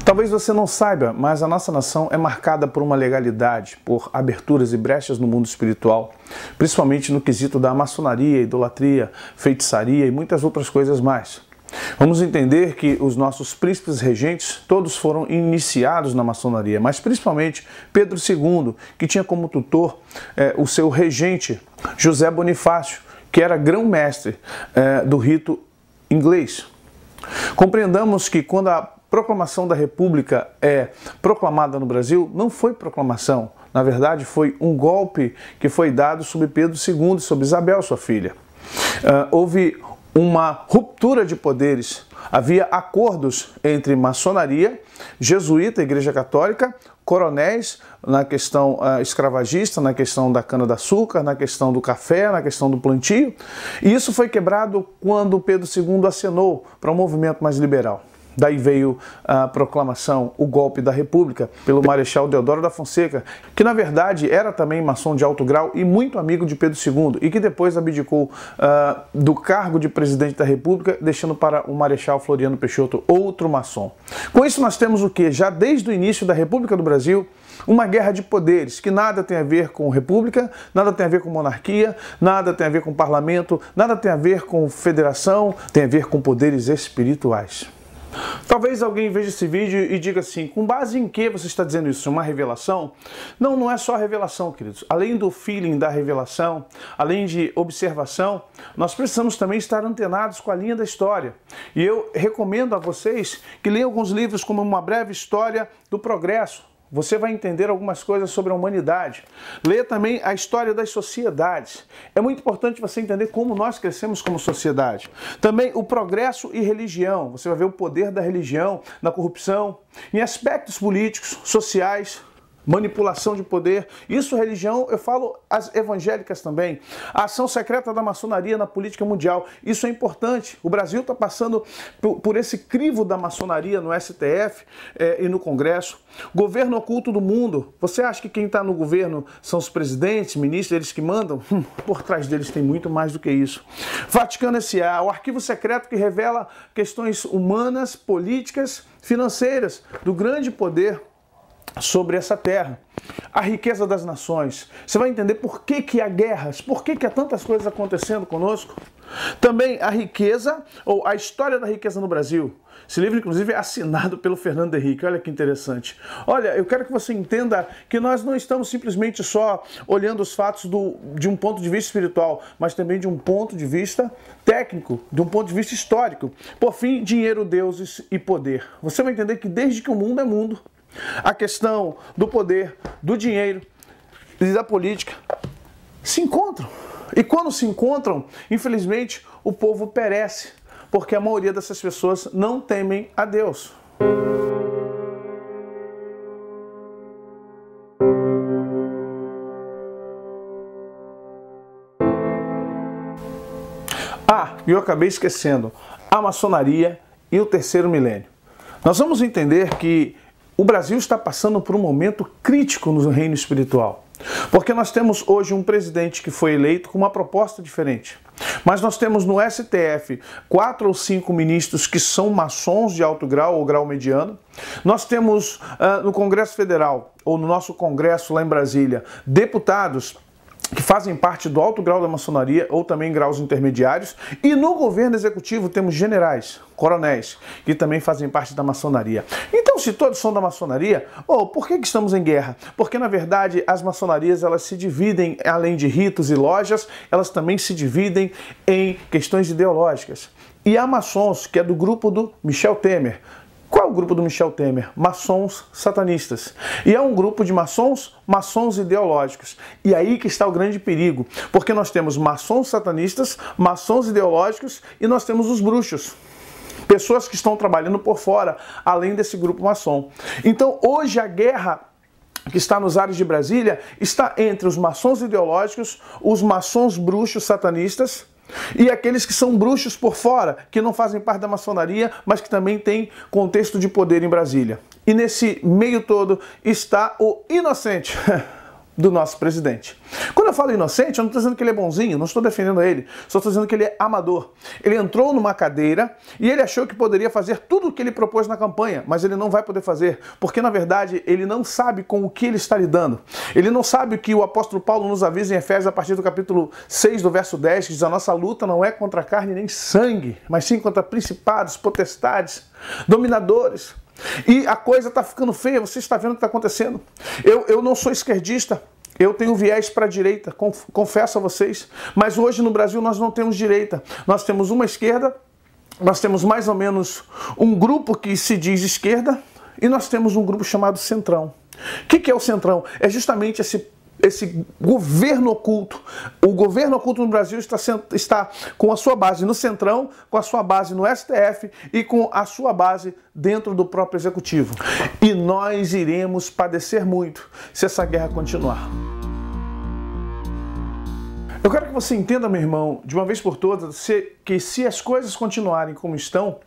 Talvez você não saiba, mas a nossa nação é marcada por uma legalidade, por aberturas e brechas no mundo espiritual, principalmente no quesito da maçonaria, idolatria, feitiçaria e muitas outras coisas mais. Vamos entender que os nossos príncipes regentes todos foram iniciados na maçonaria, mas principalmente Pedro II, que tinha como tutor o seu regente José Bonifácio, que era grão-mestre do rito inglês. Compreendamos que quando a proclamação da República é proclamada no Brasil, não foi proclamação, na verdade foi um golpe que foi dado sobre Pedro II, sobre Isabel, sua filha. Houve uma ruptura de poderes, havia acordos entre maçonaria, jesuíta, Igreja Católica, coronéis na questão escravagista, na questão da cana-de-açúcar, na questão do café, na questão do plantio, e isso foi quebrado quando Pedro II acenou para um movimento mais liberal. Daí veio a proclamação, o golpe da República, pelo Marechal Deodoro da Fonseca, que na verdade era também maçom de alto grau e muito amigo de Pedro II, e que depois abdicou do cargo de presidente da República, deixando para o Marechal Floriano Peixoto, outro maçom. Com isso nós temos o quê? Já desde o início da República do Brasil, uma guerra de poderes, que nada tem a ver com república, nada tem a ver com monarquia, nada tem a ver com parlamento, nada tem a ver com federação, tem a ver com poderes espirituais. Talvez alguém veja esse vídeo e diga assim, com base em que você está dizendo isso? Uma revelação? Não, não é só revelação, queridos. Além do feeling da revelação, além de observação, nós precisamos também estar antenados com a linha da história. E eu recomendo a vocês que leiam alguns livros como Uma Breve História do Progresso. Você vai entender algumas coisas sobre a humanidade. Leia também a história das sociedades. É muito importante você entender como nós crescemos como sociedade. Também o progresso e religião. Você vai ver o poder da religião na corrupção, em aspectos políticos, sociais, manipulação de poder. Isso, religião, eu falo as evangélicas também. A ação secreta da maçonaria na política mundial. Isso é importante. O Brasil está passando por esse crivo da maçonaria no STF e no Congresso. Governo oculto do mundo. Você acha que quem está no governo são os presidentes, ministros, eles que mandam? Por trás deles tem muito mais do que isso. Vaticano S.A., o arquivo secreto que revela questões humanas, políticas, financeiras, do grande poder sobre essa terra. A riqueza das nações. Você vai entender por que há guerras, por que há tantas coisas acontecendo conosco. Também a riqueza, ou a história da riqueza no Brasil. Esse livro, inclusive, é assinado pelo Fernando Henrique. Olha que interessante. Olha, eu quero que você entenda que nós não estamos simplesmente só olhando os fatos de um ponto de vista espiritual, mas também de um ponto de vista técnico, de um ponto de vista histórico. Por fim, dinheiro, deuses e poder. Você vai entender que desde que o mundo é mundo, a questão do poder, do dinheiro e da política se encontram. E quando se encontram, infelizmente, o povo perece, porque a maioria dessas pessoas não temem a Deus. E eu acabei esquecendo, a maçonaria e o terceiro milênio. Nós vamos entender que o Brasil está passando por um momento crítico no reino espiritual, porque nós temos hoje um presidente que foi eleito com uma proposta diferente. Mas nós temos no STF 4 ou 5 ministros que são maçons de alto grau ou grau mediano. Nós temos no Congresso Federal, ou no nosso Congresso lá em Brasília, deputados que fazem parte do alto grau da maçonaria ou também graus intermediários, e no governo executivo temos generais, coronéis, que também fazem parte da maçonaria. Então, se todos são da maçonaria, por que estamos em guerra? Porque, na verdade, as maçonarias elas se dividem, além de ritos e lojas, elas também se dividem em questões ideológicas. E há maçons, que é do grupo do Michel Temer. Qual é o grupo do Michel Temer? Maçons satanistas. E é um grupo de maçons ideológicos. E aí que está o grande perigo, porque nós temos maçons satanistas, maçons ideológicos e nós temos os bruxos. Pessoas que estão trabalhando por fora, além desse grupo maçom. Então hoje a guerra que está nos ares de Brasília está entre os maçons ideológicos, os maçons bruxos satanistas, e aqueles que são bruxos por fora, que não fazem parte da maçonaria, mas que também têm contexto de poder em Brasília. E nesse meio todo está o inocente, do nosso presidente. Quando eu falo inocente, eu não estou dizendo que ele é bonzinho, não estou defendendo ele, só estou dizendo que ele é amador. Ele entrou numa cadeira e ele achou que poderia fazer tudo o que ele propôs na campanha, mas ele não vai poder fazer, porque na verdade ele não sabe com o que ele está lidando. Ele não sabe o que o apóstolo Paulo nos avisa em Efésios a partir do capítulo 6, do verso 10, que diz: a nossa luta não é contra carne nem sangue, mas sim contra principados, potestades, dominadores. E a coisa está ficando feia, você está vendo o que está acontecendo. Eu não sou esquerdista, eu tenho viés para a direita, confesso a vocês, mas hoje no Brasil nós não temos direita, nós temos uma esquerda, nós temos mais ou menos um grupo que se diz esquerda e nós temos um grupo chamado Centrão. O que é o Centrão? É justamente esse governo oculto. O governo oculto no Brasil está com a sua base no Centrão, com a sua base no STF e com a sua base dentro do próprio Executivo. E nós iremos padecer muito se essa guerra continuar. Eu quero que você entenda, meu irmão, de uma vez por todas, que se as coisas continuarem como estão,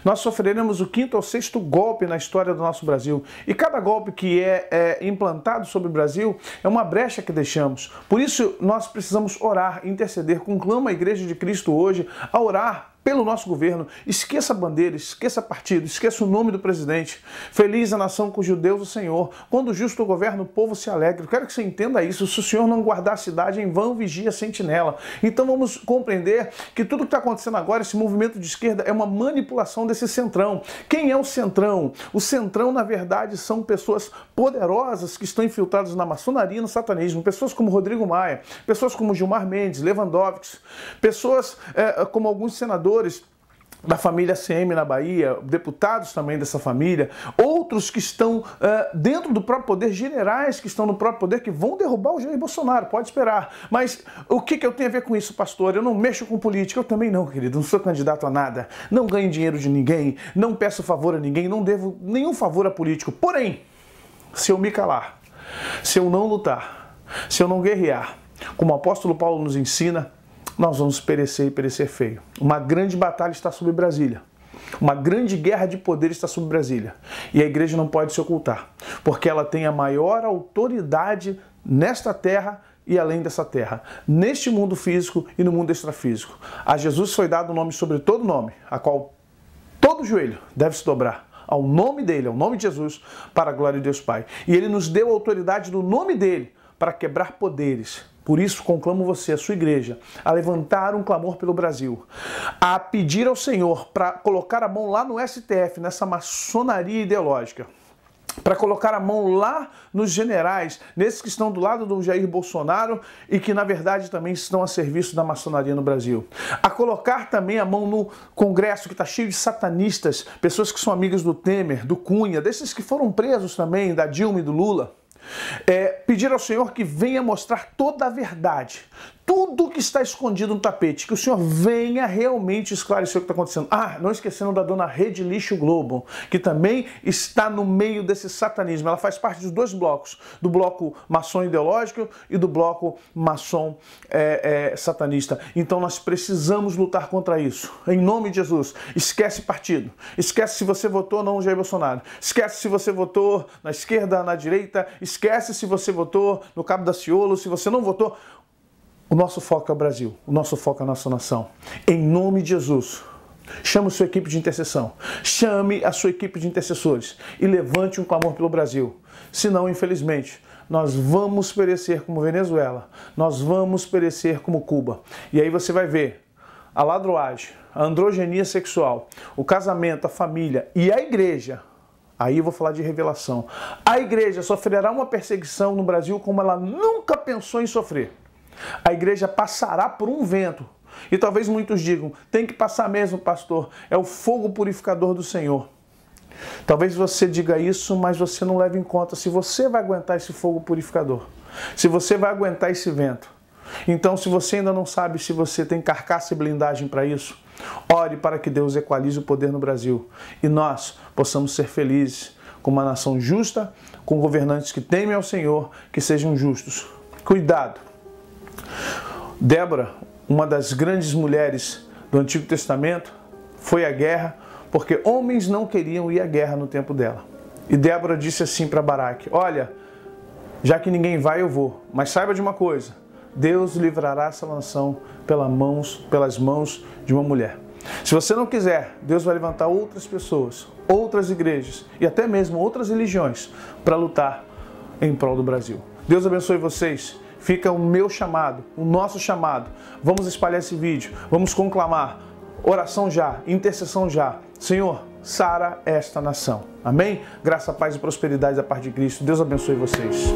nós sofreremos o 5º ou 6º golpe na história do nosso Brasil. E cada golpe que é implantado sobre o Brasil é uma brecha que deixamos. Por isso, nós precisamos orar, interceder. Conclama a Igreja de Cristo hoje a orar pelo nosso governo. Esqueça a bandeira, esqueça partido, esqueça o nome do presidente. Feliz a nação cujo Deus é o Senhor. Quando o justo governa, o povo se alegra. Eu quero que você entenda isso. Se o Senhor não guardar a cidade, em vão vigia a sentinela. Então vamos compreender que tudo que está acontecendo agora, esse movimento de esquerda, é uma manipulação desse Centrão. Quem é o Centrão? O Centrão, na verdade, são pessoas poderosas que estão infiltradas na maçonaria e no satanismo. Pessoas como Rodrigo Maia, pessoas como Gilmar Mendes, Lewandowski, pessoas como alguns senadores da família CM na Bahia, deputados também dessa família, outros que estão dentro do próprio poder, generais que estão no próprio poder, que vão derrubar o Jair Bolsonaro, pode esperar. Mas o que eu tenho a ver com isso, pastor? Eu não mexo com política, eu também não, querido, não sou candidato a nada, não ganho dinheiro de ninguém, não peço favor a ninguém, não devo nenhum favor a político. Porém, se eu me calar, se eu não lutar, se eu não guerrear, como o apóstolo Paulo nos ensina, nós vamos perecer e perecer feio. Uma grande batalha está sobre Brasília. Uma grande guerra de poder está sobre Brasília. E a igreja não pode se ocultar, porque ela tem a maior autoridade nesta terra e além dessa terra, neste mundo físico e no mundo extrafísico. A Jesus foi dado um nome sobre todo nome, a qual todo joelho deve se dobrar ao nome dele, ao nome de Jesus, para a glória de Deus Pai. E ele nos deu a autoridade do nome dele para quebrar poderes. Por isso, conclamo você, a sua igreja, a levantar um clamor pelo Brasil, a pedir ao Senhor para colocar a mão lá no STF, nessa maçonaria ideológica, para colocar a mão lá nos generais, nesses que estão do lado do Jair Bolsonaro e que, na verdade, também estão a serviço da maçonaria no Brasil. A colocar também a mão no Congresso, que está cheio de satanistas, pessoas que são amigas do Temer, do Cunha, desses que foram presos também, da Dilma e do Lula. Pedir ao Senhor que venha mostrar toda a verdade, tudo que está escondido no tapete, que o Senhor venha realmente esclarecer o que está acontecendo. Não esquecendo da dona Rede Lixo Globo, que também está no meio desse satanismo. Ela faz parte dos dois blocos, do bloco maçom ideológico e do bloco maçom satanista. Então nós precisamos lutar contra isso. Em nome de Jesus, esquece partido. Esquece se você votou ou não no Jair Bolsonaro. Esquece se você votou na esquerda, na direita. Esquece se você votou no Cabo Daciolo, se você não votou. O nosso foco é o Brasil, o nosso foco é a nossa nação. Em nome de Jesus, chame a sua equipe de intercessão, chame a sua equipe de intercessores e levante um clamor pelo Brasil. Senão, infelizmente, nós vamos perecer como Venezuela, nós vamos perecer como Cuba. E aí você vai ver a ladroagem, a androgenia sexual, o casamento, a família e a igreja. Aí eu vou falar de revelação. A igreja sofrerá uma perseguição no Brasil como ela nunca pensou em sofrer. A igreja passará por um vento. E talvez muitos digam, tem que passar mesmo, pastor. É o fogo purificador do Senhor. Talvez você diga isso, mas você não leva em conta se você vai aguentar esse fogo purificador. Se você vai aguentar esse vento. Então, se você ainda não sabe se você tem carcaça e blindagem para isso, ore para que Deus equalize o poder no Brasil. E nós possamos ser felizes com uma nação justa, com governantes que temem ao Senhor, que sejam justos. Cuidado! Débora, uma das grandes mulheres do Antigo Testamento, foi à guerra porque homens não queriam ir à guerra no tempo dela. E Débora disse assim para Baraque, olha, Já que ninguém vai, eu vou. Mas saiba de uma coisa, Deus livrará essa nação pelas mãos de uma mulher. Se você não quiser, Deus vai levantar outras pessoas, outras igrejas e até mesmo outras religiões para lutar em prol do Brasil. Deus abençoe vocês. Fica o meu chamado, o nosso chamado. Vamos espalhar esse vídeo, vamos conclamar. Oração já, intercessão já. Senhor, sara esta nação. Amém? Graça, paz e prosperidade da parte de Cristo. Deus abençoe vocês.